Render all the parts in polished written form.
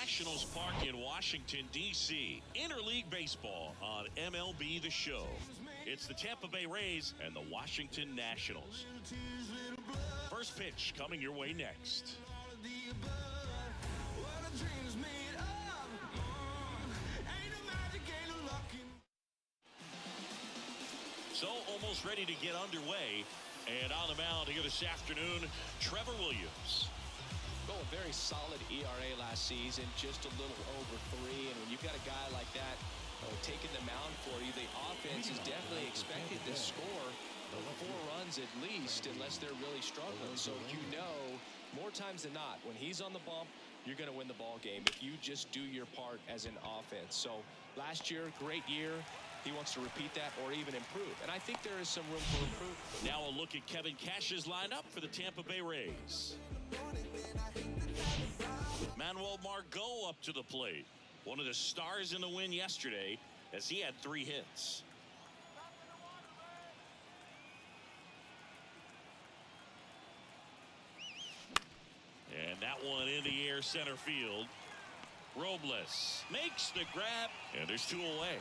Nationals Park in Washington, D.C. Interleague Baseball on MLB The Show. It's the Tampa Bay Rays and the Washington Nationals. First pitch coming your way next. So almost ready to get underway. And on the mound here this afternoon, Trevor Williams. Well, a very solid ERA last season, just a little over 3. And when you've got a guy like that taking the mound for you, the offense is definitely expected to score 4 runs at least, unless they're really struggling. So you know, more times than not, when he's on the bump, you're going to win the ball game if you just do your part as an offense. So last year, great year. He wants to repeat that or even improve. And I think there is some room for improvement. Now a look at Kevin Cash's lineup for the Tampa Bay Rays. Manuel Margot up to the plate. One of the stars in the win yesterday as he had 3 hits. And that one in the air center field. Robles makes the grab, and there's 2 away.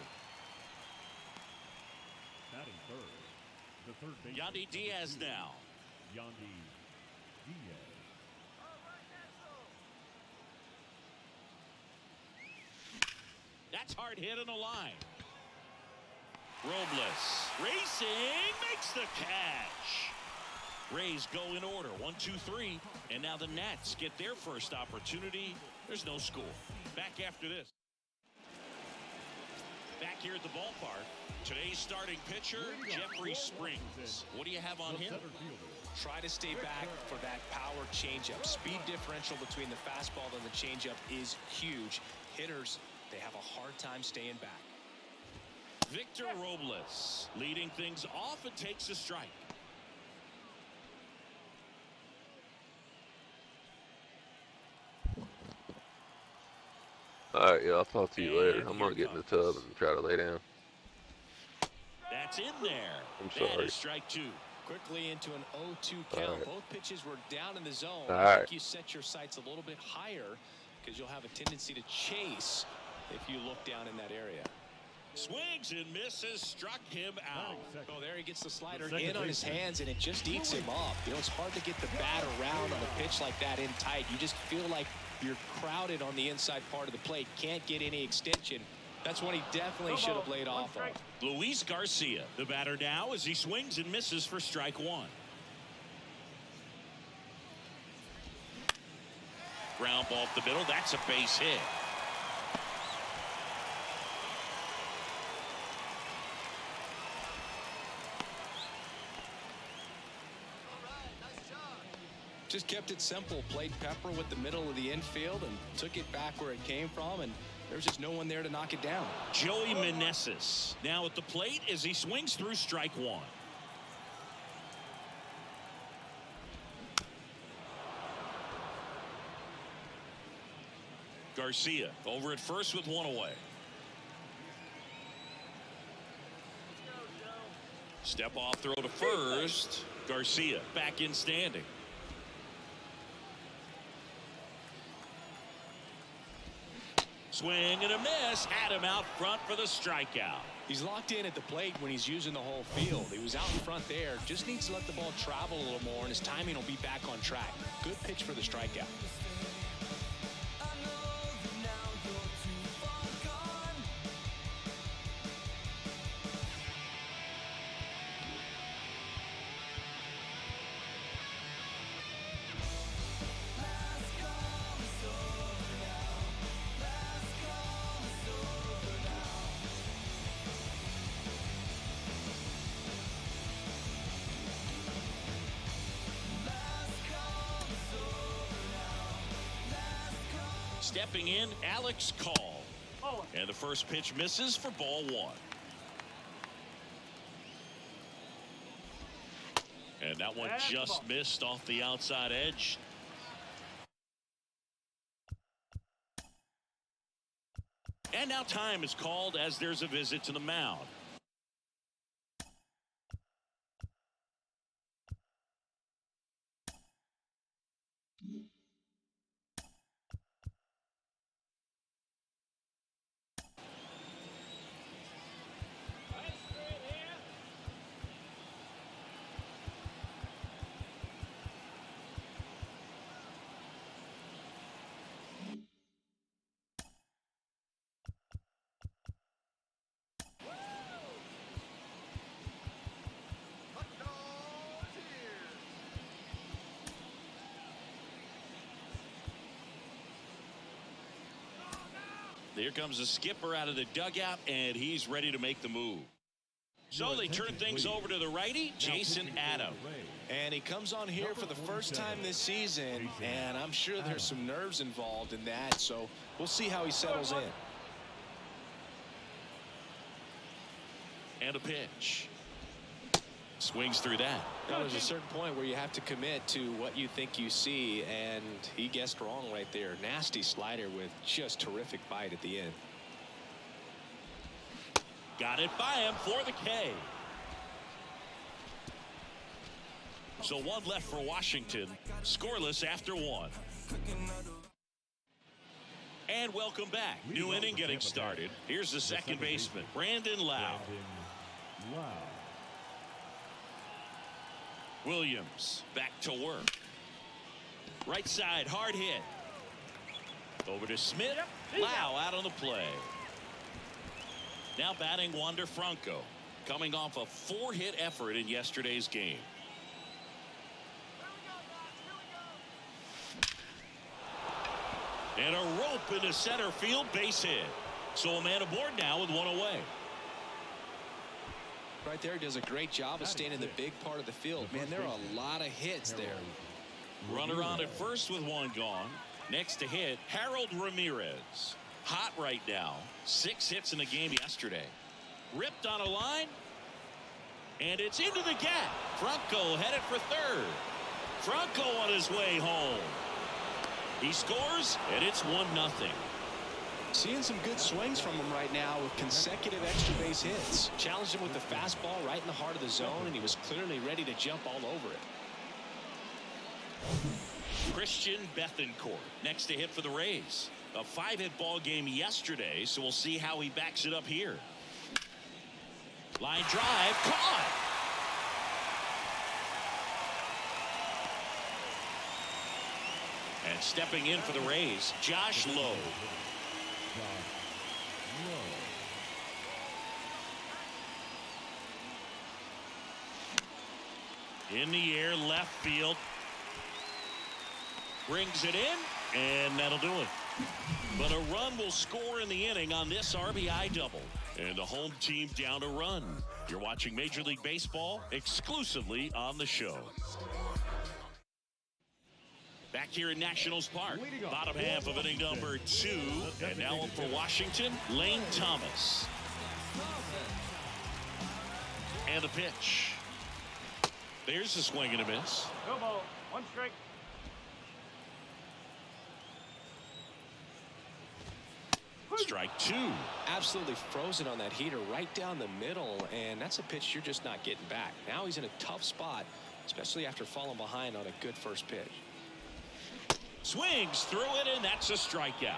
Batting third, the third baseman, Yandy Diaz now. Yandy Diaz. That's hard hit on the line. Robles racing, makes the catch. Rays go in order, 1, 2, 3, and now the Nats get their first opportunity. There's no score. Back after this. Back here at the ballpark, today's starting pitcher, Jeffrey Springs. What do you have on him? Try to stay back for that power changeup. Speed differential between the fastball and the changeup is huge. Hitters, they have a hard time staying back. Victor Robles leading things off and takes a strike. All right, yeah, I'll talk to you later. I'm gonna get in the tub and try to lay down. That's in there. I'm sorry. That is strike 2. Quickly into an 0-2 count. Right. Both pitches were down in the zone. All I right. think you set your sights a little bit higher because you'll have a tendency to chase if you look down in that area. Swings and misses, struck him out. Oh, there he gets the slider in on his hands, and it just eats him up. You know, it's hard to get the bat around on a pitch like that in tight. You just feel like you're crowded on the inside part of the plate. Can't get any extension. That's what he definitely should have laid off of. Luis Garcia, the batter now, as he swings and misses for strike 1. Ground ball up the middle. That's a base hit. Just kept it simple. Played pepper with the middle of the infield and took it back where it came from, and there's just no one there to knock it down. Joey Meneses now at the plate as he swings through strike 1. Garcia over at first with 1 away. Step off throw to first. Garcia back in standing. Swing and a miss. Had him out front for the strikeout. He's locked in at the plate when he's using the whole field. He was out in front there. Just needs to let the ball travel a little more, and his timing will be back on track. Good pitch for the strikeout. Stepping in, Alex Call. And the first pitch misses for ball 1. And that one just missed off the outside edge. And now time is called as there's a visit to the mound. Here comes the skipper out of the dugout, and he's ready to make the move. So they turn things over to the righty, Jason Adam. And he comes on here for the first time this season, and I'm sure there's some nerves involved in that, so we'll see how he settles in. And a pitch. Swings through that. Now, there's a certain point where you have to commit to what you think you see, and he guessed wrong right there. Nasty slider with just terrific bite at the end. Got it by him for the K. So one left for Washington. Scoreless after one. And welcome back. New inning getting started. Here's the second baseman, Brandon Lau. Williams back to work. Right side, hard hit. Over to Smith. Lau out on the play. Now batting Wander Franco, coming off a 4-hit effort in yesterday's game. And a rope into center field, base hit. So a man aboard now with one away. Right there, does a great job of staying in the big part of the field. Man, there are a lot of hits there. Runner on at first with one gone. Next to hit, Harold Ramirez. Hot right now. 6 hits in the game yesterday. Ripped on a line. And it's into the gap. Franco headed for third. Franco on his way home. He scores, and it's 1-0. Seeing some good swings from him right now with consecutive extra base hits. Challenged him with the fastball right in the heart of the zone, and he was clearly ready to jump all over it. Christian Bethancourt next to hit for the Rays. A 5-hit ball game yesterday, so we'll see how he backs it up here. Line drive, caught. And stepping in for the Rays, Josh Lowe. In the air, left field. Brings it in, and that'll do it. But a run will score in the inning on this RBI double. And the home team down a run. You're watching Major League Baseball exclusively on the show. Back here in Nationals Park, bottom half of inning number 2. And now up for Washington, Lane Thomas. And a pitch. There's a swing and a miss. No ball, 1 strike. Strike 2. Absolutely frozen on that heater right down the middle, and that's a pitch you're just not getting back. Now he's in a tough spot, especially after falling behind on a good first pitch. Swings through it, and that's a strikeout.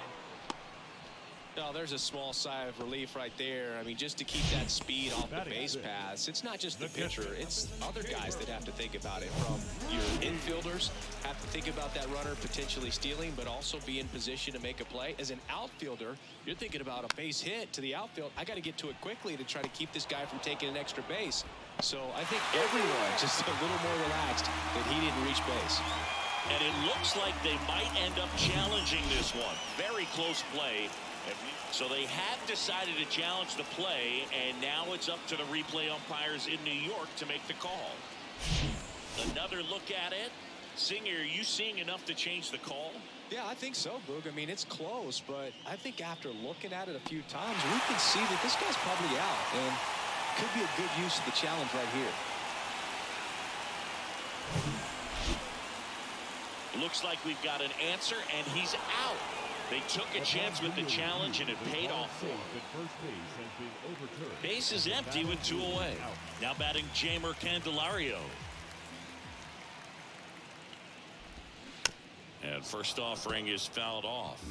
Oh, there's a small sigh of relief right there. I mean, just to keep that speed off the base paths. It's not just the pitcher, it's other guys that have to think about it. From your infielders have to think about that runner potentially stealing, but also be in position to make a play. As an outfielder, you're thinking about a base hit to the outfield. I got to get to it quickly to try to keep this guy from taking an extra base. So I think everyone just a little more relaxed that he didn't reach base. And it looks like they might end up challenging this one. Very close play. So they have decided to challenge the play, and now it's up to the replay umpires in New York to make the call. Another look at it. Singer, are you seeing enough to change the call? Yeah, I think so, Boog. I mean, it's close, but I think after looking at it a few times, we can see that this guy's probably out, and could be a good use of the challenge right here. Looks like we've got an answer, and he's out. They took a chance with the challenge, and it paid off for them. Base is empty with 2 away. Now batting Jamer Candelario. And first offering is fouled off.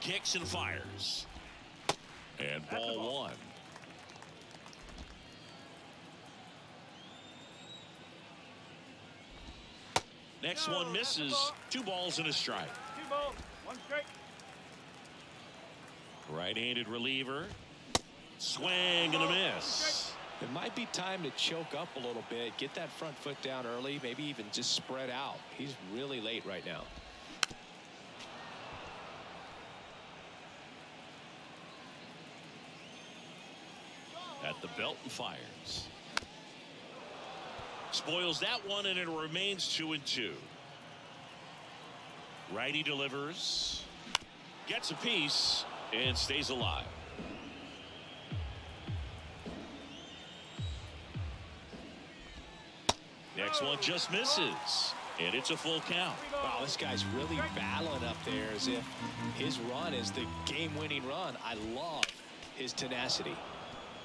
Kicks and fires. And ball 1. Next one misses. 2 balls and a strike. 2 balls, 1 strike. Right-handed reliever. Swing and a miss. It might be time to choke up a little bit, get that front foot down early, maybe even just spread out. He's really late right now. At the belt and fires. Spoils that one, and it remains 2-2. Righty delivers. Gets a piece and stays alive. Next one just misses, and it's a full count. Wow, this guy's really battling up there as if his run is the game-winning run. I love his tenacity.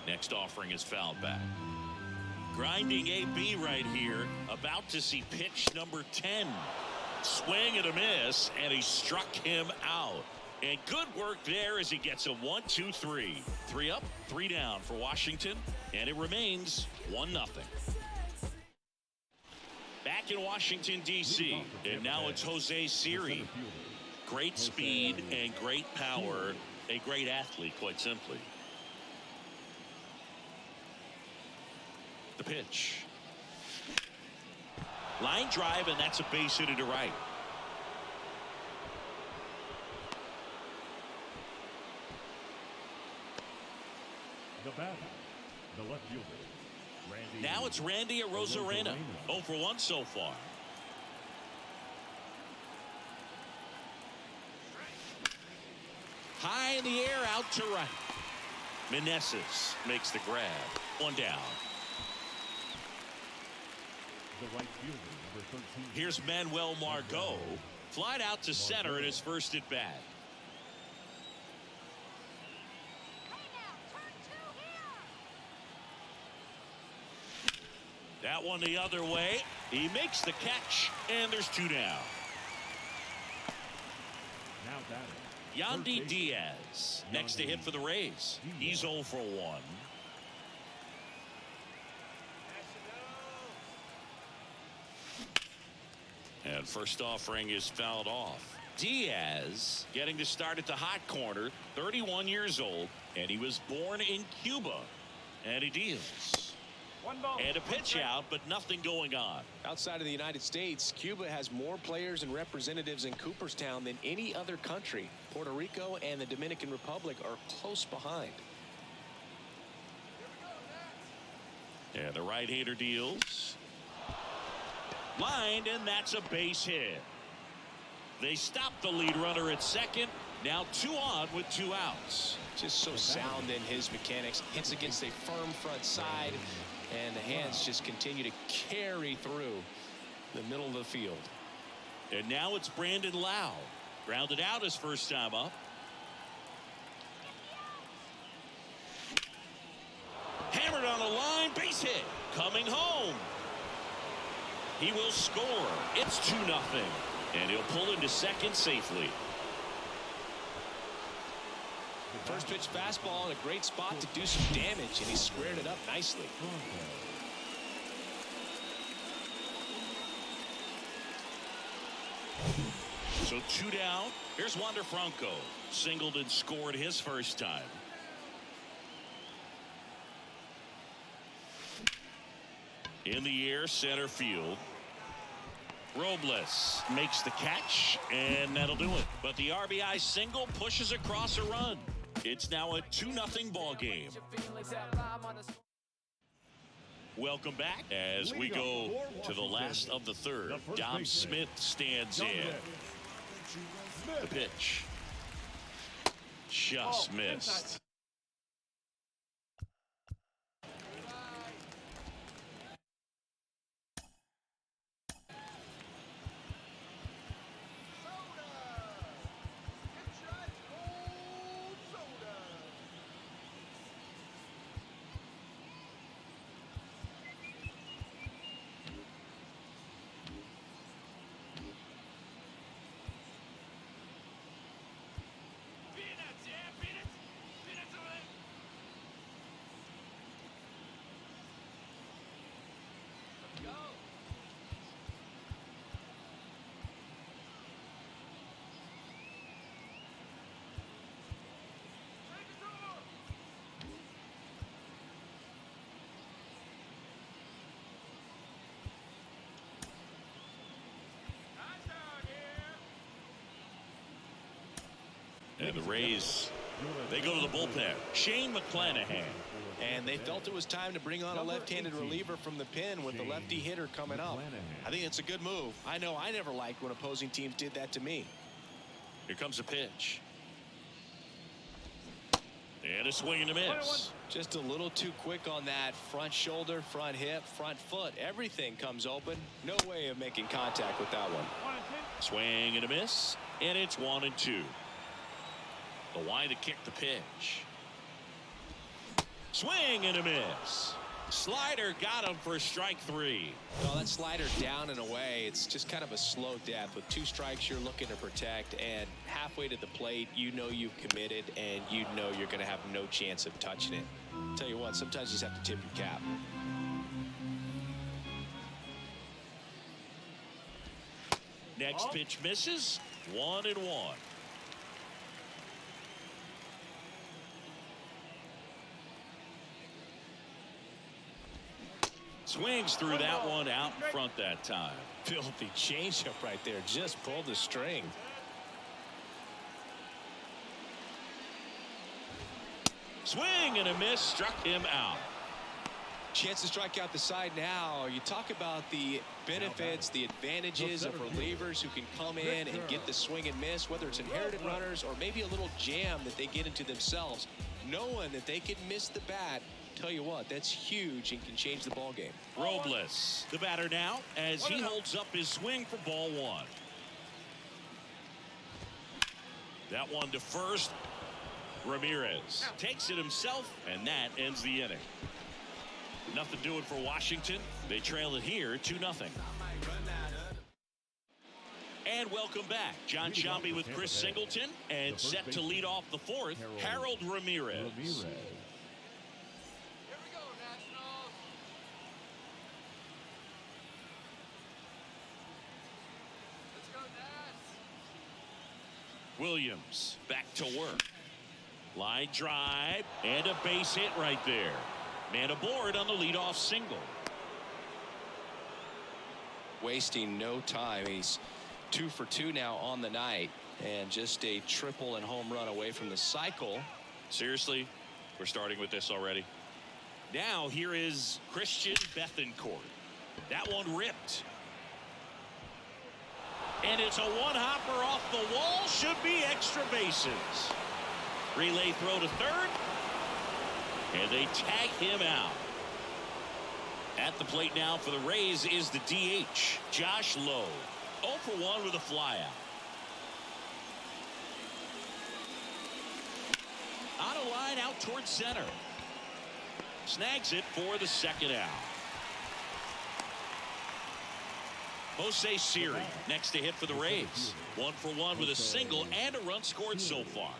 Next offering is fouled back. Grinding AB right here, about to see pitch number 10. Swing and a miss, and he struck him out. And good work there as he gets a 1-2-3. 3 up, 3 down for Washington, and it remains 1-0. Back in Washington, D.C., and now it's Jose Siri. Great speed and great power. A great athlete, quite simply. The pitch. Line drive, and that's a base hit into right. The batter, the left fielder, Randy. Now it's Randy Arozarena. 0 for 1 so far. High in the air, out to right. Meneses makes the grab. 1 down. The right fielder, number 13. Here's Manuel Margot. Flied out to center in his first at bat. That one the other way. He makes the catch, and there's 2 down. Now batting. Yandy Diaz next to hit for the Rays. He's 0 for 1. And first offering is fouled off. Diaz getting to start at the hot corner, 31 years old, and he was born in Cuba. And he deals. 1 ball. And a pitch out, but nothing going on. Outside of the United States, Cuba has more players and representatives in Cooperstown than any other country. Puerto Rico and the Dominican Republic are close behind. And the right-hander deals. Lined, and that's a base hit. They stop the lead runner at second. Now 2 on with 2 outs. Just so sound in his mechanics. Hits against a firm front side, and the hands just continue to carry through the middle of the field. And now it's Brandon Lau. Grounded out his first time up. Hammered on the line, base hit. Coming home. He will score. It's 2-0. And he'll pull into second safely. First pitch fastball in a great spot to do some damage, and he squared it up nicely. So 2 down. Here's Wander Franco. Singled and scored his first time. In the air, center field. Robles makes the catch, and that'll do it. But the RBI single pushes across a run. It's now a 2-0 ball game. Welcome back as we go to the last of the third. Dom Smith stands in. The pitch. Just missed. And the Rays, they go to the bullpen. Shane McClanahan. And they felt it was time to bring on a left-handed reliever from the pen with the lefty hitter coming up. I think it's a good move. I know I never liked when opposing teams did that to me. Here comes a pitch. And a swing and a miss. Just a little too quick on that front shoulder, front hip, front foot. Everything comes open. No way of making contact with that one. Swing and a miss. And it's 1-2. The wide to kick the pitch. Swing and a miss. Slider got him for strike 3. Well, that slider down and away, it's just kind of a slow death. With 2 strikes you're looking to protect, and halfway to the plate you know you've committed and you know you're going to have no chance of touching it. Tell you what, sometimes you just have to tip your cap. Next pitch misses. 1-1. Swings through that one out in front that time. Filthy changeup right there. Just pulled the string. Swing and a miss. Struck him out. Chance to strike out the side now. You talk about the benefits, the advantages of relievers who can come in and get the swing and miss, whether it's inherited runners or maybe a little jam that they get into themselves. Knowing that they can miss the bat, tell you what, that's huge and can change the ball game. Robles, the batter now, as he holds up his swing for ball 1. That one to first. Ramirez takes it himself, and that ends the inning. Nothing doing for Washington. They trail it here 2-0. And welcome back. John Shambi with Chris Singleton, and set to lead off the 4th, Harold Ramirez. Williams back to work. Line drive and a base hit right there. Man aboard on the leadoff single. Wasting no time. He's 2 for 2 now on the night, and just a triple and home run away from the cycle. Seriously, we're starting with this already. Now here is Christian Bethancourt. That one ripped. And it's a one-hopper off the wall. Should be extra bases. Relay throw to third. And they tag him out. At the plate now for the Rays is the DH, Josh Lowe. 0 for 1 with a flyout. On a line out towards center. Snags it for the second out. Jose Siri next to hit for the Rays. 1 for 1 with a single and a run scored so far.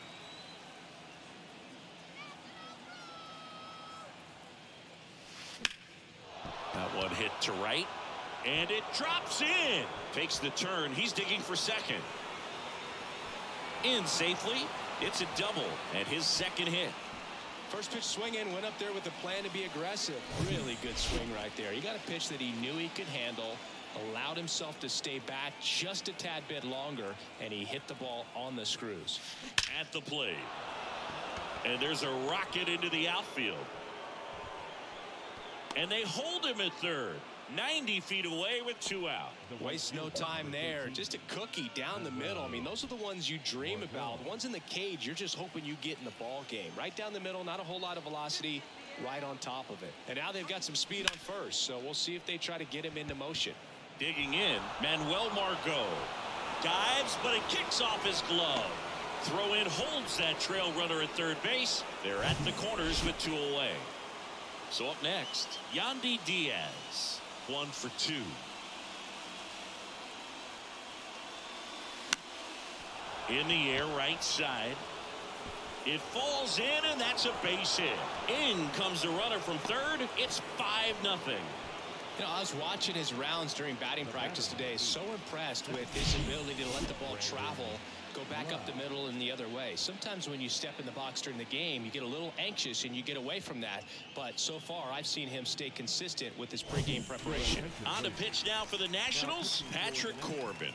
That one hit to right, and it drops in. Takes the turn. He's digging for second. In safely. It's a double and his second hit. First pitch swing in, went up there with a plan to be aggressive. Really good swing right there. He got a pitch that he knew he could handle, allowed himself to stay back just a tad bit longer, and he hit the ball on the screws. At the plate. And there's a rocket into the outfield. And they hold him at third. 90 feet away with 2 out. Waste no time there. Just a cookie down the middle. I mean, those are the ones you dream about. Ones in the cage, you're just hoping you get in the ball game. Right down the middle, not a whole lot of velocity, right on top of it. And now they've got some speed on first, so we'll see if they try to get him into motion. Digging in, Manuel Margot. Dives, but it kicks off his glove. Throw in holds that trail runner at third base. They're at the corners with 2 away. So up next, Yandy Diaz. 1 for 2. In the air, right side. It falls in, and that's a base hit. In comes the runner from third. It's 5-0. You know, I was watching his rounds during batting practice today. So impressed with his ability to let the ball travel, go back up the middle and the other way. Sometimes when you step in the box during the game, you get a little anxious and you get away from that. But so far, I've seen him stay consistent with his pregame preparation. On to pitch now for the Nationals, Patrick Corbin.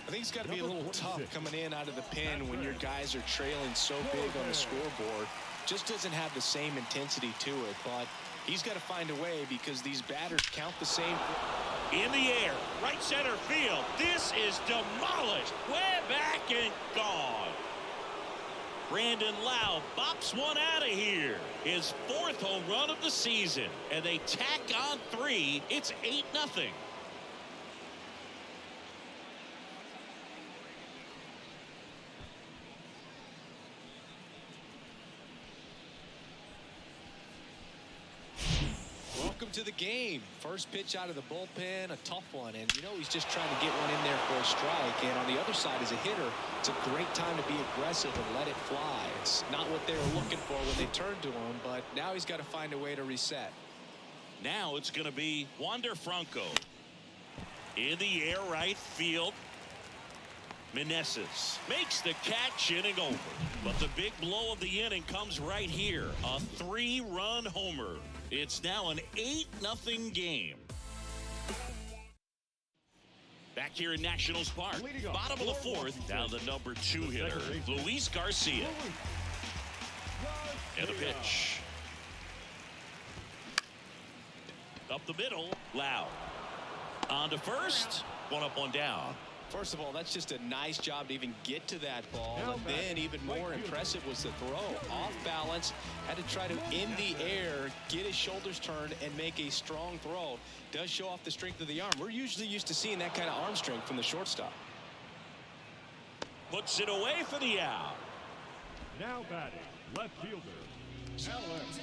I think it's got to be a little tough coming in out of the pen when your guys are trailing so big on the scoreboard. Just doesn't have the same intensity to it, but he's got to find a way because these batters count the same. In the air, right center field. This is demolished. Way back and gone. Brandon Lau bops one out of here. His 4th home run of the season. And they tack on 3. It's 8-0. Welcome to the game. First pitch out of the bullpen, a tough one, and you know he's just trying to get one in there for a strike. And on the other side, as a hitter, it's a great time to be aggressive and let it fly. It's not what they were looking for when they turned to him, but now he's got to find a way to reset. Now it's going to be Wander Franco. In the air, right field. Meneses makes the catch, inning over. But the big blow of the inning comes right here. A 3-run homer. It's now an 8-0 game. Back here in Nationals Park. Bottom of the 4th. Now the number 2 hitter, Luis Garcia. And the pitch. Up the middle, Lau. On to first. One up, one down. First of all, that's just a nice job to even get to that ball. And then even more impressive was the throw. Off balance, had to try to, in the air, get his shoulders turned and make a strong throw. Does show off the strength of the arm. We're usually used to seeing that kind of arm strength from the shortstop. Puts it away for the out. Now batting, left fielder, Alex.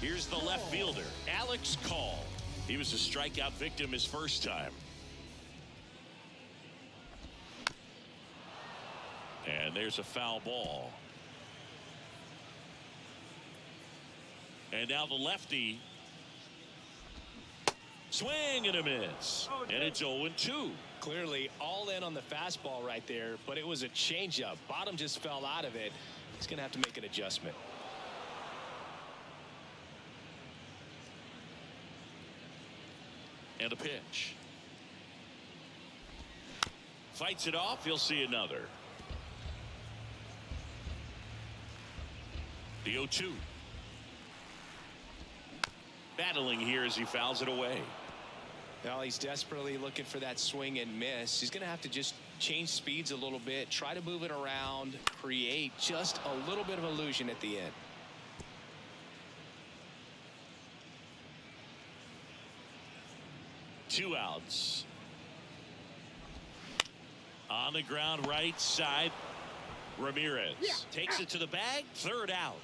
Here's the left fielder, Alex Call. He was a strikeout victim his first time. And there's a foul ball. And now the lefty. Swing and a miss. And it's 0-2. Clearly all in on the fastball right there, but it was a changeup. Bottom just fell out of it. He's going to have to make an adjustment. And a pitch. Fights it off. He'll see another. The 0-2. Battling here as he fouls it away. Well, he's desperately looking for that swing and miss. He's going to have to just change speeds a little bit, try to move it around, create just a little bit of illusion at the end. Two outs. On the ground, right side. Ramirez takes it to the bag. Third out.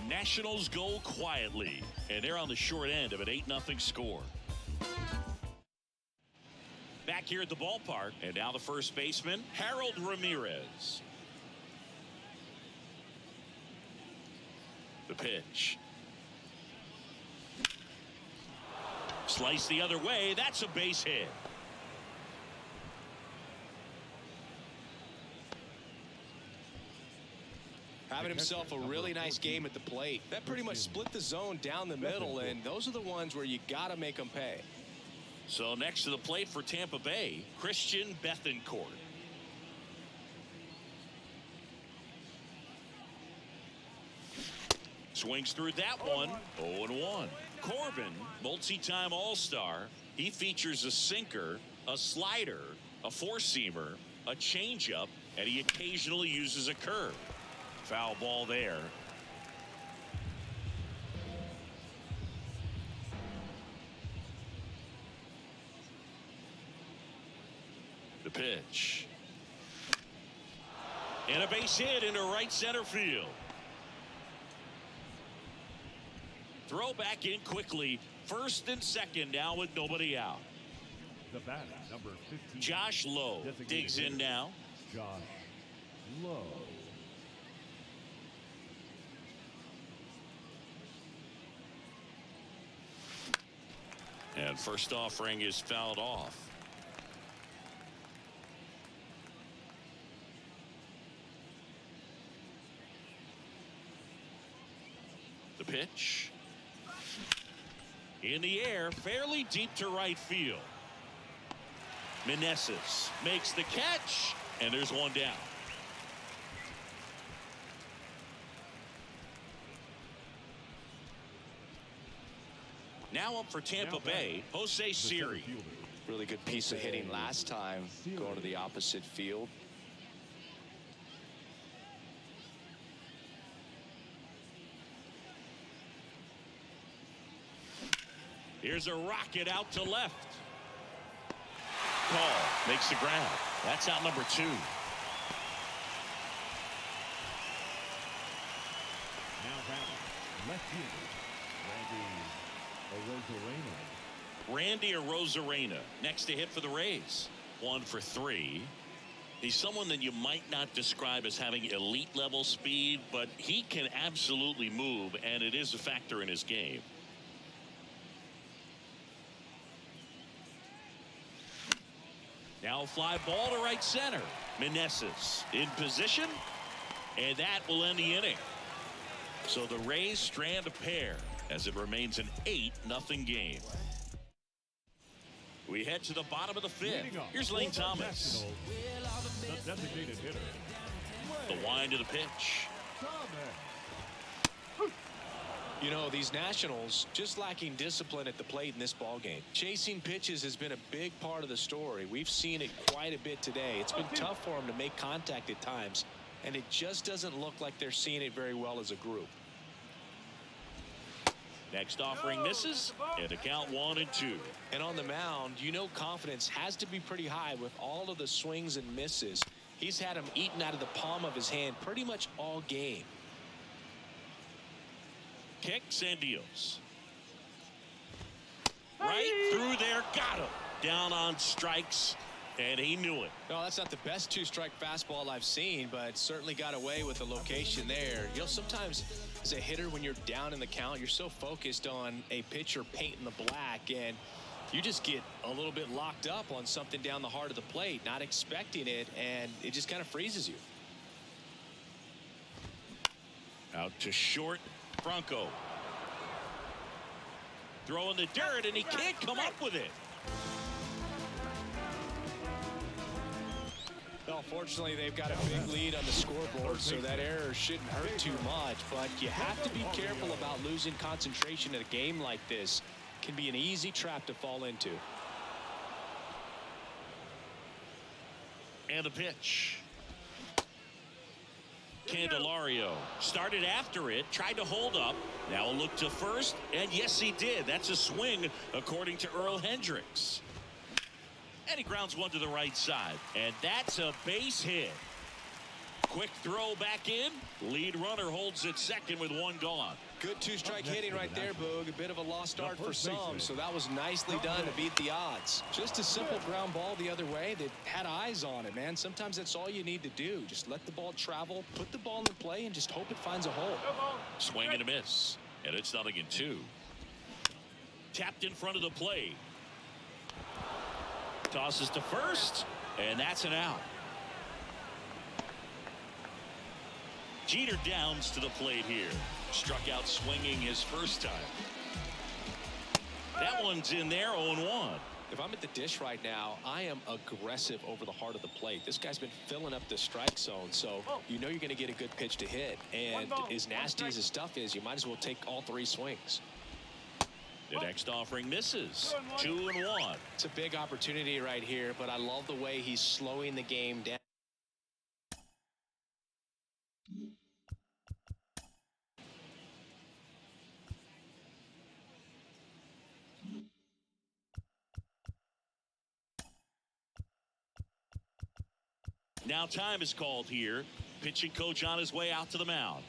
Nationals go quietly, and they're on the short end of an 8-0 score. Back here at the ballpark, and now the first baseman, Harold Ramirez. The pitch. Slice the other way. That's a base hit. Having himself a really nice game at the plate. That pretty much split the zone down the middle, and those are the ones where you got to make them pay. So next to the plate for Tampa Bay, Christian Bethancourt. Swings through that one. 0-1. Corbin, multi-time All-Star. He features a sinker, a slider, a four-seamer, a changeup, and he occasionally uses a curve. Foul ball there. The pitch. And a base hit into right center field. Throw back in quickly. First and second now with nobody out. The batter, number 15. Josh Lowe digs in now. Josh Lowe. And first offering is fouled off. The pitch. In the air, fairly deep to right field. Meneses makes the catch, and there's one down. Now up for Tampa Bay, Jose Siri. Really good piece of hitting last time, going to the opposite field. Here's a rocket out to left. Call makes the grab. That's out number 2. Now batting, left fielder, Randy Arozarena next to hit for the Rays. 1 for 3. He's someone that you might not describe as having elite level speed, but he can absolutely move, and it is a factor in his game. Now a fly ball to right center. Meneses in position, and that will end the inning. So the Rays strand a pair as it remains an 8-0 game. We head to the bottom of the 5th. Here's Lane Thomas. the designated hitter. The wind of the pitch. You know, these Nationals just lacking discipline at the plate in this ballgame. Chasing pitches has been a big part of the story. We've seen it quite a bit today. It's been tough for them to make contact at times, and it just doesn't look like they're seeing it very well as a group. Next offering misses, and the count 1-2. And on the mound, you know confidence has to be pretty high with all of the swings and misses. He's had them eaten out of the palm of his hand pretty much all game. Kicks and deals. Right through there, got him. Down on strikes, and he knew it. No, that's not the best two-strike fastball I've seen, but certainly got away with the location there. You know, sometimes as a hitter, when you're down in the count, you're so focused on a pitcher painting the black, and you just get a little bit locked up on something down the heart of the plate, not expecting it, and it just kind of freezes you. Out to short, Franco. Throwing the dirt, and he can't come up with it. Well, fortunately, they've got a big lead on the scoreboard, so that error shouldn't hurt too much. But you have to be careful about losing concentration in a game like this. It can be an easy trap to fall into. And the pitch. Candelario started after it, tried to hold up. Now a look to first, and yes, he did. That's a swing, according to Earl Hendricks. And he grounds one to the right side, and that's a base hit. Quick throw back in. Lead runner holds it second with one gone. Good two-strike hitting right there, Boog. A bit of a lost art for some, so that was nicely done to beat the odds. Just a simple ground ball the other way that had eyes on it, man. Sometimes that's all you need to do. Just let the ball travel, put the ball in the play, and just hope it finds a hole. Swing and a miss, and it's 0-2. Tapped in front of the plate. Tosses to first, and that's an out. Jeter downs to the plate here. Struck out swinging his first time. That one's in there, 0-1. If I'm at the dish right now, I am aggressive over the heart of the plate. This guy's been filling up the strike zone, so you know you're going to get a good pitch to hit. And as nasty as his stuff is, you might as well take all three swings. The next offering misses. 2-1. It's a big opportunity right here, but I love the way he's slowing the game down. Now time is called here. Pitching coach on his way out to the mound.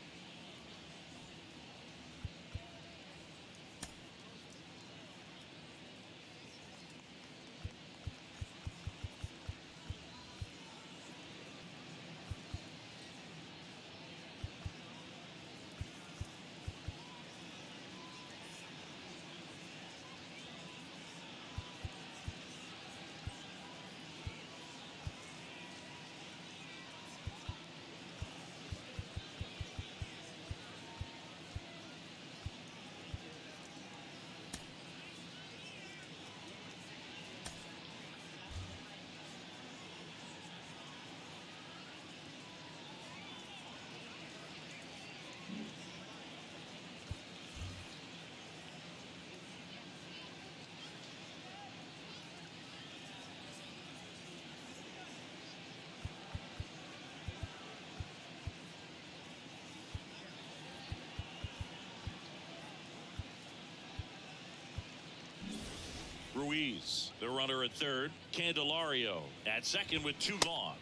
Ruiz. The runner at third, Candelario at second with 2 gone.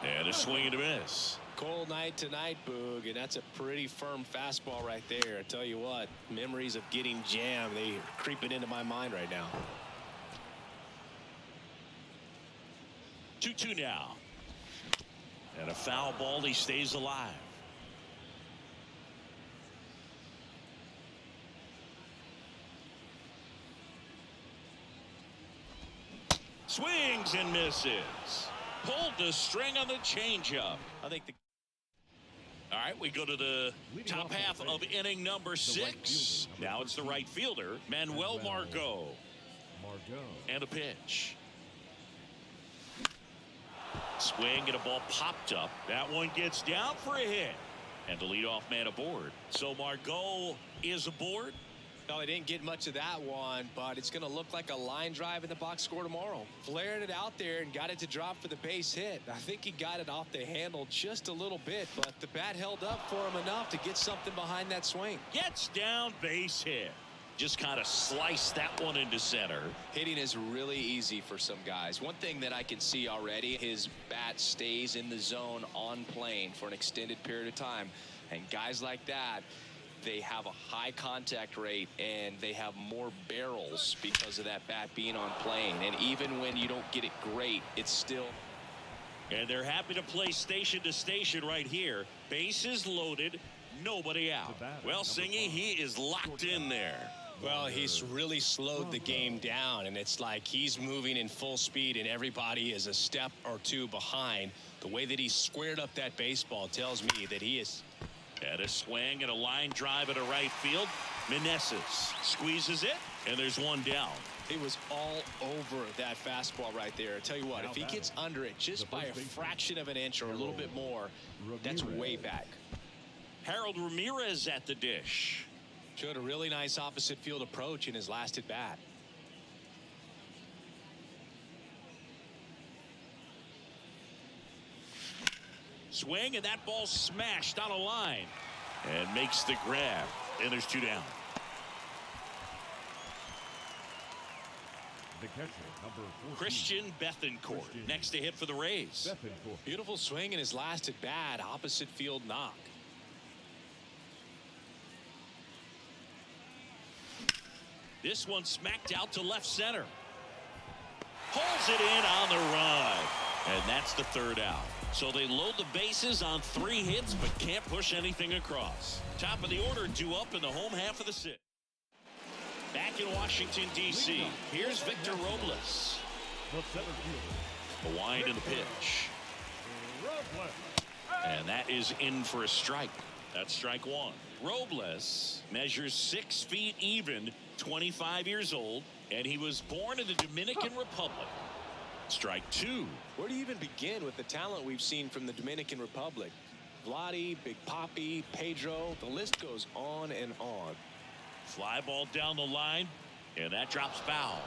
And a swing and a miss. Cold night tonight, Boog, and that's a pretty firm fastball right there. I tell you what, memories of getting jammed, they are creeping into my mind right now. 2-2 now. And a foul ball, he stays alive. Swings and misses. Pulled the string on the changeup. I think the All right, we go to the top half of inning number 6. Now it's the right fielder, Manuel Margot. And a pitch. Swing and a ball popped up. That one gets down for a hit. And the leadoff man aboard. So Margot is aboard. Well, they didn't get much of that one, but it's going to look like a line drive in the box score tomorrow. Flared it out there and got it to drop for the base hit. I think he got it off the handle just a little bit, but the bat held up for him enough to get something behind that swing. Gets down, base hit. Just kind of sliced that one into center. Hitting is really easy for some guys. One thing that I can see already, his bat stays in the zone on plane for an extended period of time. And guys like that, they have a high contact rate and they have more barrels because of that bat being on plane. And even when you don't get it great, it's still. And they're happy to play station to station right here. Bases loaded, nobody out. Well, Singy, he is locked in there. Well, he's really slowed the game down, and it's like he's moving in full speed and everybody is a step or two behind. The way that he squared up that baseball tells me that he is. And a swing and a line drive at a right field. Meneses squeezes it, and there's one down. He was all over that fastball right there. I tell you what, if he gets under it just by a fraction of an inch or a little bit more, that's way back. Harold Ramirez at the dish. Showed a really nice opposite field approach in his last at bat. Swing, and that ball smashed on a line and makes the grab, and there's 2 down. The catcher, number 14, Christian Bethancourt next to hit for the Rays. Beautiful swing in his last at bat, opposite field knock. This one smacked out to left center. Pulls it in on the run, and that's the 3rd out. So they load the bases on 3 hits, but can't push anything across. Top of the order due up in the home half of the 6th. Back in Washington, D.C., here's Victor Robles. The center fielder, A wind in the pitch. And that is in for a strike. That's strike 1. Robles measures 6 feet even, 25 years old, and he was born in the Dominican Republic. Strike 2. Where do you even begin with the talent we've seen from the Dominican Republic? Vladdy, Big Papi, Pedro, the list goes on and on. Fly ball down the line, and that drops foul.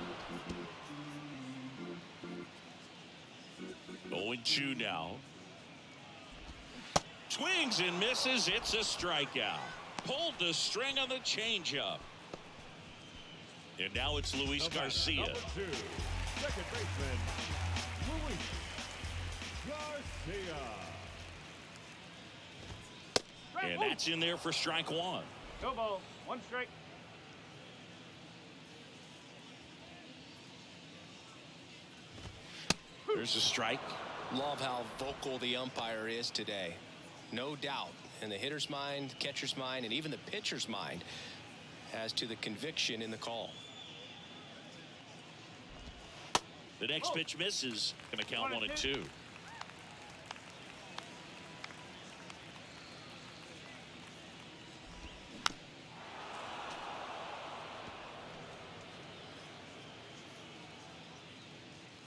0-2 now. Swings and misses. It's a strikeout. Pulled the string on the changeup. And now it's Luis Garcia. Number 2, second baseman, Luis Garcia. And that's in there for strike 1. Go ball. 1 strike. There's a strike. Love how vocal the umpire is today. No doubt in the hitter's mind, catcher's mind, and even the pitcher's mind as to the conviction in the call. The next pitch misses. Going to count 1-2.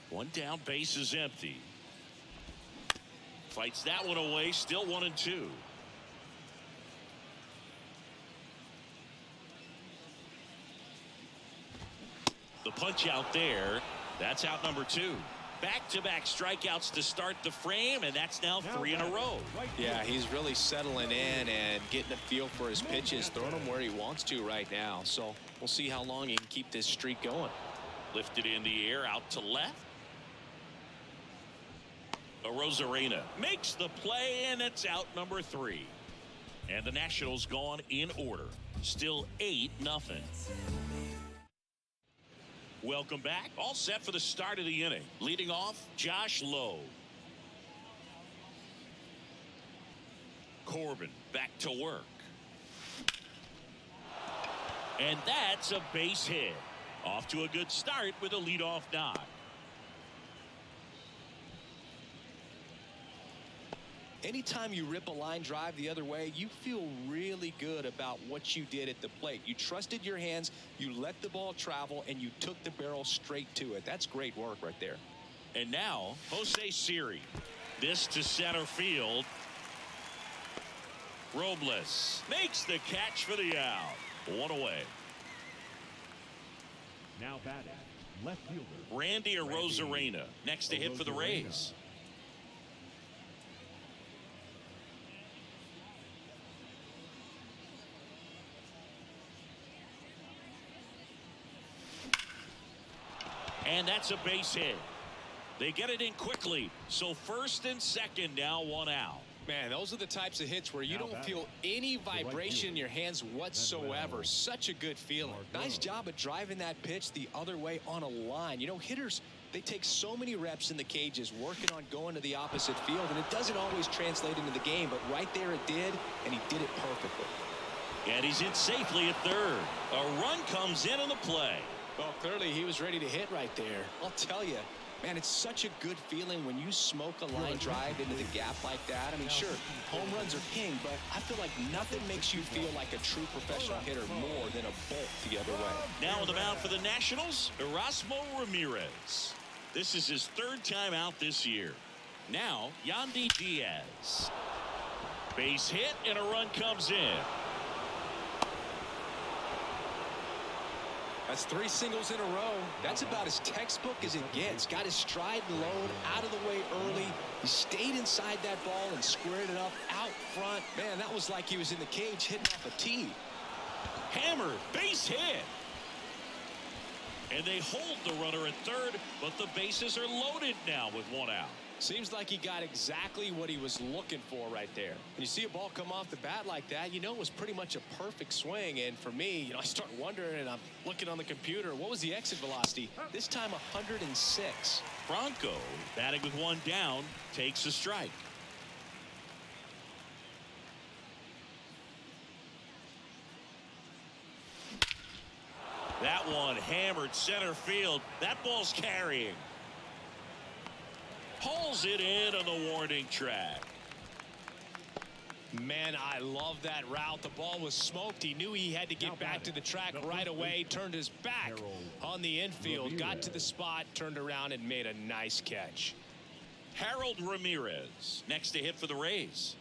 One down, base is empty. Fights that one away, still 1-2. The punch out there. That's out number 2. Back-to-back strikeouts to start the frame, and that's now 3 in a row. Yeah, he's really settling in and getting a feel for his pitches, throwing them where he wants to right now. So we'll see how long he can keep this streak going. Lifted in the air out to left. Rosarena makes the play, and it's out number 3. And the Nationals gone in order. Still 8-0. Welcome back. All set for the start of the inning. Leading off, Josh Lowe. Corbin back to work. And that's a base hit. Off to a good start with a leadoff knock. Anytime you rip a line drive the other way, you feel really good about what you did at the plate. You trusted your hands, you let the ball travel, and you took the barrel straight to it. That's great work right there. And now, Jose Siri. This to center field. Robles makes the catch for the out. 1 away. Now batting, left fielder Randy Rosarena next to hit for the Rays. And that's a base hit. They get it in quickly. So first and second, now 1 out. Man, those are the types of hits where you don't feel any vibration in your hands whatsoever. Such a good feeling. Nice job of driving that pitch the other way on a line. You know, hitters, they take so many reps in the cages working on going to the opposite field, and it doesn't always translate into the game, but right there it did, and he did it perfectly. And he's in safely at third. A run comes in on the play. Well, clearly he was ready to hit right there. I'll tell you, man, it's such a good feeling when you smoke a line drive into the gap like that. I mean, sure, home runs are king, but I feel like nothing makes you feel like a true professional hitter more than a bolt the other way. Now on the mound for the Nationals, Erasmo Ramirez. This is his 3rd time out this year. Now, Yandy Diaz. Base hit, and a run comes in. That's 3 singles in a row. That's about as textbook as it gets. Got his stride and load out of the way early. He stayed inside that ball and squared it up out front. Man, that was like he was in the cage hitting off a tee. Hammered, base hit. And they hold the runner at third, but the bases are loaded now with 1 out. Seems like he got exactly what he was looking for right there. When you see a ball come off the bat like that, you know it was pretty much a perfect swing. And for me, you know, I start wondering, and I'm looking on the computer, what was the exit velocity? This time 106. Bronco, batting with 1 down, takes a strike. That one hammered center field. That ball's carrying. Pulls it in on the warning track. Man, I love that route. The ball was smoked. He knew he had to get back to the track right away. Turned his back on the infield. Got to the spot, turned around, and made a nice catch. Harold Ramirez next to hit for the Rays.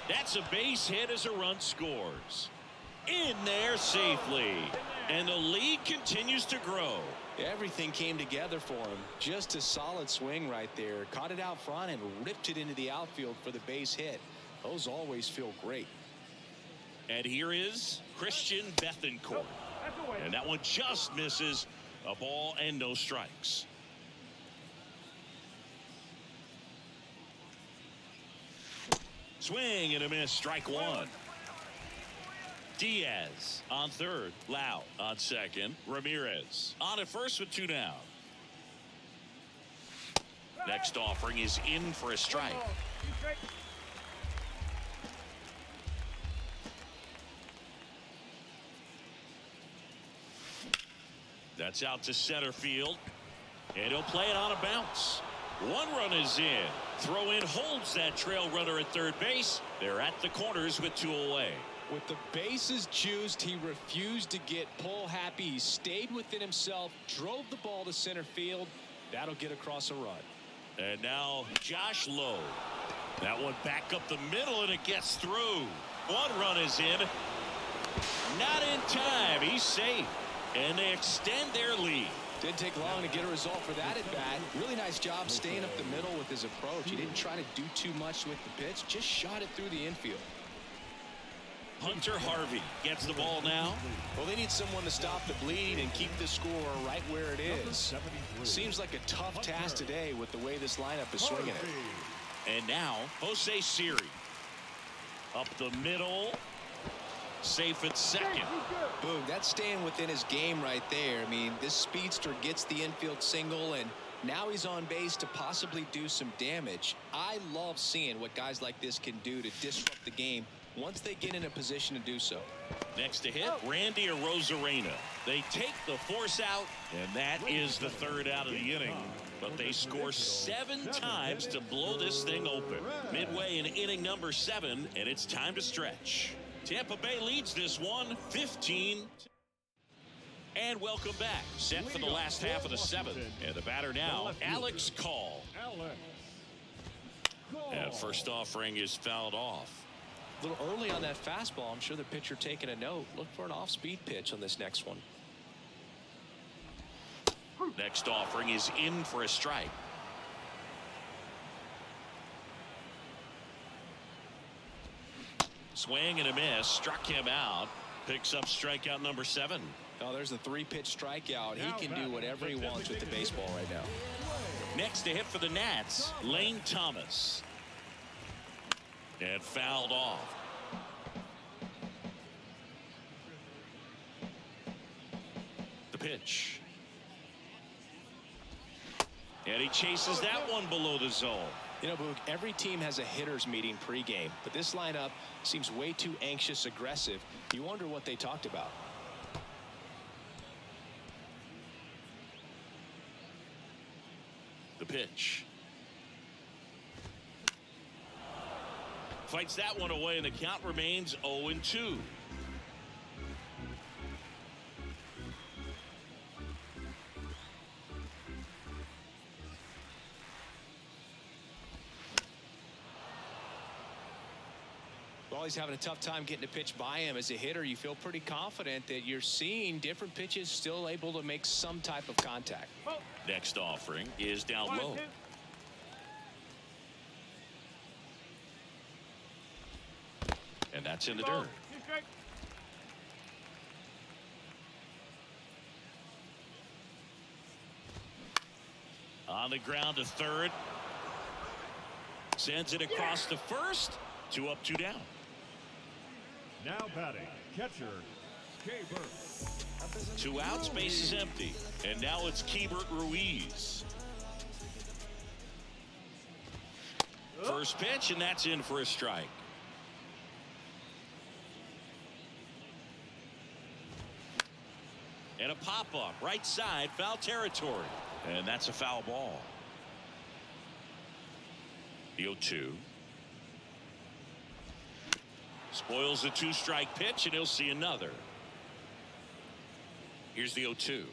That's a base hit as a run scores. In there safely, and the lead continues to grow. Everything came together for him. Just a solid swing right there. Caught it out front and ripped it into the outfield for the base hit. Those always feel great. And here is Christian Bethancourt, and that one just misses. A ball and no strikes. Swing and a miss. Strike 1. Diaz on third. Lau on second. Ramirez on at first with 2 down. Next offering is in for a strike. That's out to center field, and he'll play it on a bounce. 1 run is in. Throw in holds that trail runner at third base. They're at the corners with 2 away. With the bases juiced, he refused to get pull happy. He stayed within himself, drove the ball to center field. That'll get across a run. And now Josh Lowe. That one back up the middle, and it gets through. 1 run is in. Not in time. He's safe. And they extend their lead. Didn't take long to get a result for that at bat. Really nice job staying up the middle with his approach. He didn't try to do too much with the pitch, just shot it through the infield. Hunter Harvey gets the ball now. Well, they need someone to stop the bleed and keep the score right where it is. Seems like a tough task today with the way this lineup is swinging it. And now, Jose Siri. Up the middle. Safe at second. Boom, that's staying within his game right there. I mean, this speedster gets the infield single, and now he's on base to possibly do some damage. I love seeing what guys like this can do to disrupt the game once they get in a position to do so. Next to hit, Randy Arozarena. They take the force out, and that is the third out of the inning. But they score 7 times to blow this thing open. Midway in inning number 7, and it's time to stretch. Tampa Bay leads this one 15. And welcome back. Set for the last half of the 7th. And the batter now, Alex Call. And first offering is fouled off. A little early on that fastball. I'm sure the pitcher taking a note. Look for an off-speed pitch on this next one. Next offering is in for a strike. Swing and a miss. Struck him out. Picks up strikeout number 7. Oh, there's a 3-pitch strikeout. He can do whatever he wants with the baseball right now. Next to hit for the Nats, Lane Thomas. And fouled off. The pitch. And he chases that one below the zone. You know, Boog, every team has a hitters meeting pregame, but this lineup seems way too anxious, aggressive. You wonder what they talked about. The pitch. Fights that one away, and the count remains 0-2. Well, he's having a tough time getting a pitch by him. As a hitter, you feel pretty confident that you're seeing different pitches still able to make some type of contact. Next offering is down low. And that's in the dirt. On the ground to third. Sends it across to first. 2 up, 2 down. Now batting, catcher, Keibert. 2 outs, base is empty. And now it's Keibert Ruiz. First pitch, and that's in for a strike. And a pop-up, right side, foul territory. And that's a foul ball. The 0-2. Spoils the 2-strike pitch, and he'll see another. Here's the 0-2.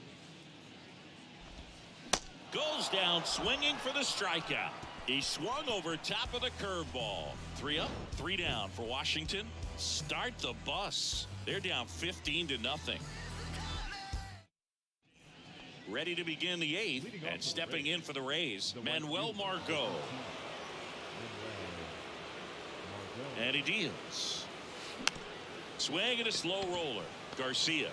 Goes down swinging for the strikeout. He swung over top of the curveball. 3 up, 3 down for Washington. Start the bus. They're down 15-0. Ready to begin the 8th, and stepping in for the Rays, Manuel Margot. And he deals. Swing and a slow roller. Garcia.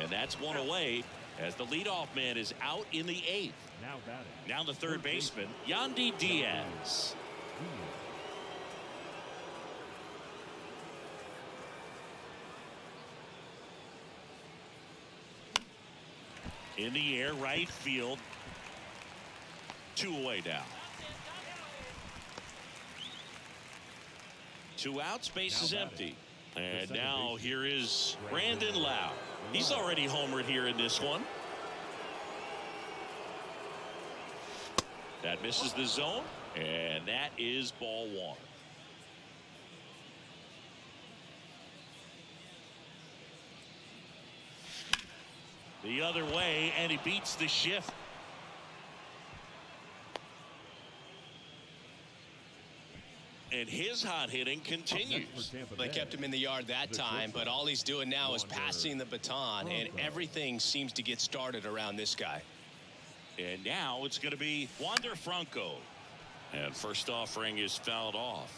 And that's one away as the leadoff man is out in the 8th. Now batting. Now the third baseman, Yandy Diaz. In the air, right field. 2 away now. 2 outs, base is empty. And now here is Brandon Lau. He's already homered here in this one. That misses the zone, and that is ball 1. The other way, and he beats the shift. And his hot hitting continues. They kept him in the yard that time, but all he's doing now is passing the baton, and everything seems to get started around this guy. And now it's going to be Wander Franco. And first offering is fouled off.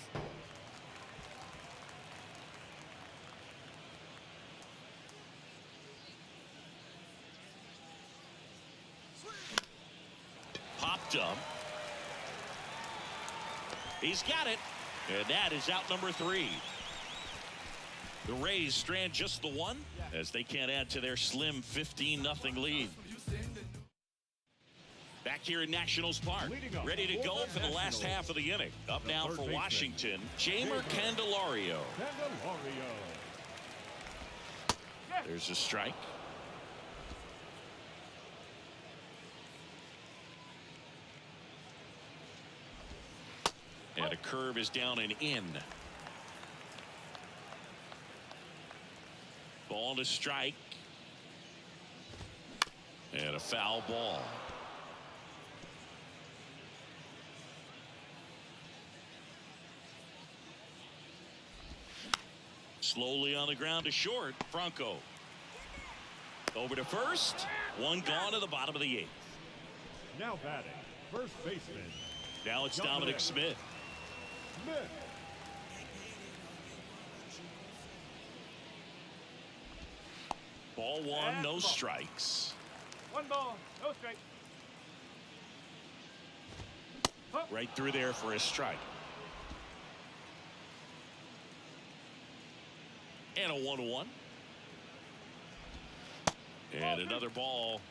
picked up. He's got it. And that is out number 3. The Rays strand just the one as they can't add to their slim 15-0 lead. Back here in Nationals Park, ready to go for the last half of the inning. Up now for Washington, Jeimer Candelario. There's a strike. And a curve is down and in. Ball to strike. And a foul ball. Slowly on the ground to short. Franco. Over to first. One gone to the bottom of the 8th. Now batting, first baseman. Now it's Dominic Smith. Ball 1, no strikes. 1 ball, no strike. Right through there for a strike. And a 1-1. And another ball.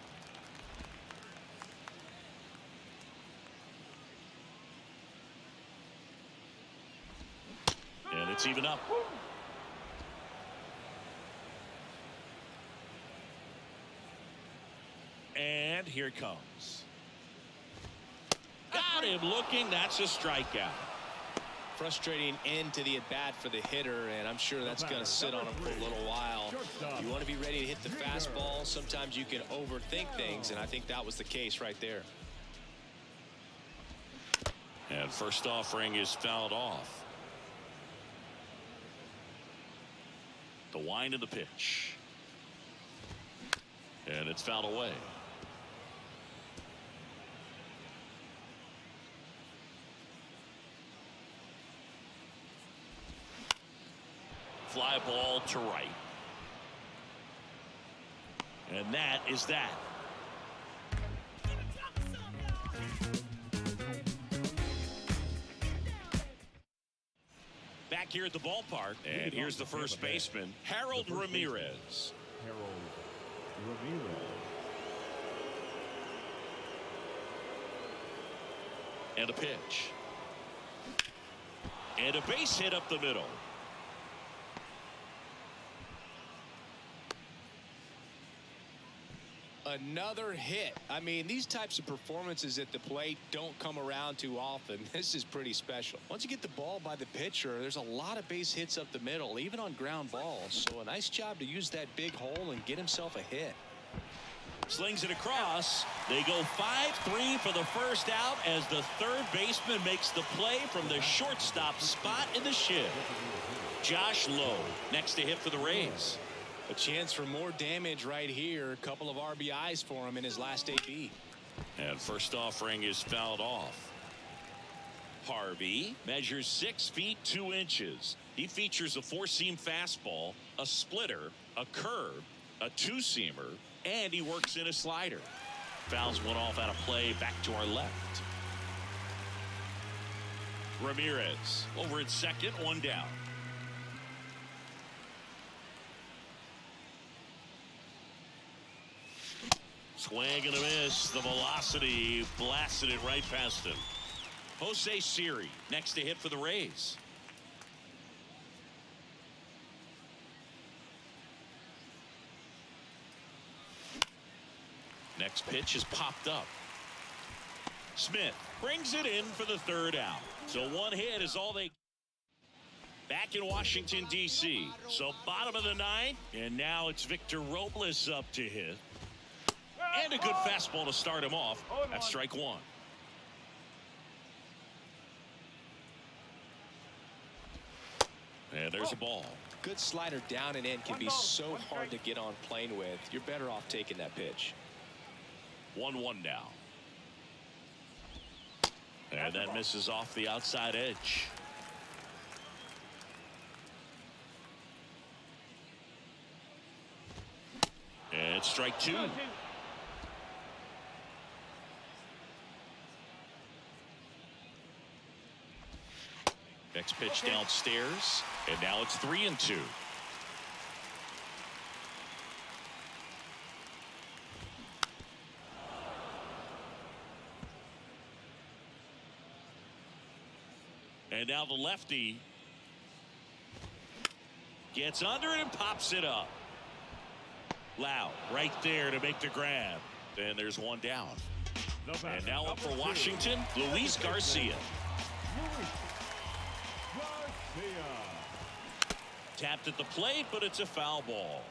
And it's even up. And here it comes. Got him looking. That's a strikeout. Frustrating end to the at-bat for the hitter, and I'm sure that's going to sit on him for a little while. You want to be ready to hit the fastball. Sometimes you can overthink things, and I think that was the case right there. And first offering is fouled off. The wind of the pitch. And it's fouled away. Fly ball to right. And that is that. Back here at the ballpark, and here's the first baseman, Harold Ramirez. And a pitch. And a base hit up the middle. Another hit. I mean, these types of performances at the plate don't come around too often. This is pretty special. Once you get the ball by the pitcher, there's a lot of base hits up the middle, even on ground balls. So a nice job to use that big hole and get himself a hit. Slings it across. They go 5-3 for the first out as the third baseman makes the play from the shortstop spot in the shed. Josh Lowe next to hit for the Rays. A chance for more damage right here. A couple of RBIs for him in his last AB. And first offering is fouled off. Harvey measures 6 feet 2 inches. He features a 4-seam fastball, a splitter, a curve, a 2-seamer, and he works in a slider. Fouls one off out of play back to our left. Ramirez over at second, 1 down. Swing and a miss. The velocity blasted it right past him. Jose Siri next to hit for the Rays. Next pitch is popped up. Smith brings it in for the third out. So 1 hit is all they. Back in Washington, D.C. So bottom of the 9th. And now it's Victor Robles up to hit. And a good fastball to start him off. That's strike 1. And there's a ball. Good slider down and in can be so hard to get on plane with. You're better off taking that pitch. 1-1 now. And that misses off the outside edge. And strike 2. Next pitch downstairs, and now it's 3-2. And now the lefty gets under it and pops it up. Loud right there to make the grab. And there's one down. And now up for Washington, Luis Garcia. Tapped at the plate, but it's a foul ball.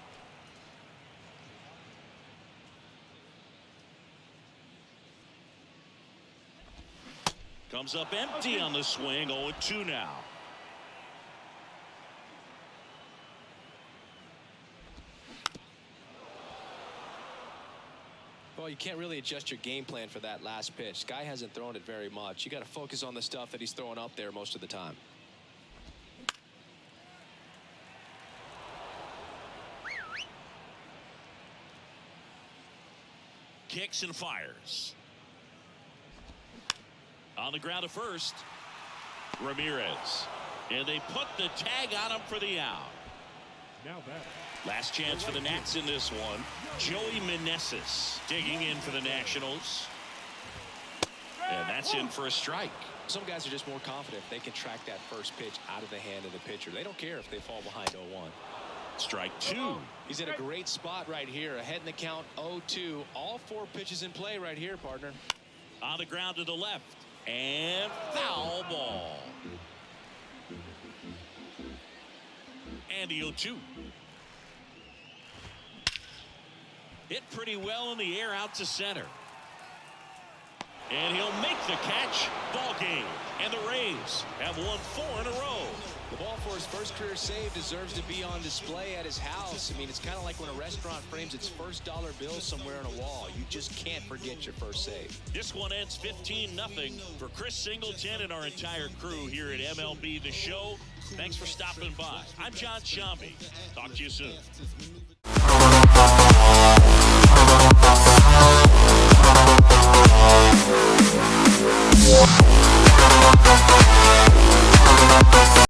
Comes up empty on the swing. 0-2 now. Well, you can't really adjust your game plan for that last pitch. Guy hasn't thrown it very much. You got to focus on the stuff that he's throwing up there most of the time. Kicks and fires. On the ground to first, Ramirez. And they put the tag on him for the out. Now back. Last chance for the Nats in this one. Joey Meneses digging in for the Nationals. And that's in for a strike. Some guys are just more confident if they can track that first pitch out of the hand of the pitcher. They don't care if they fall behind 0-1. Strike two. He's in a great spot right here. Ahead in the count 0-2. All 4 pitches in play right here, partner. On the ground to the left. And foul ball. And the 0-2. Hit pretty well in the air out to center. And he'll make the catch. Ball game. And the Rays have won 4 in a row. The ball for his first career save deserves to be on display at his house. I mean, it's kind of like when a restaurant frames its first dollar bill somewhere on a wall. You just can't forget your first save. This one ends 15-0 for Chris Singleton and our entire crew here at MLB The Show. Thanks for stopping by. I'm John Shambi. Talk to you soon.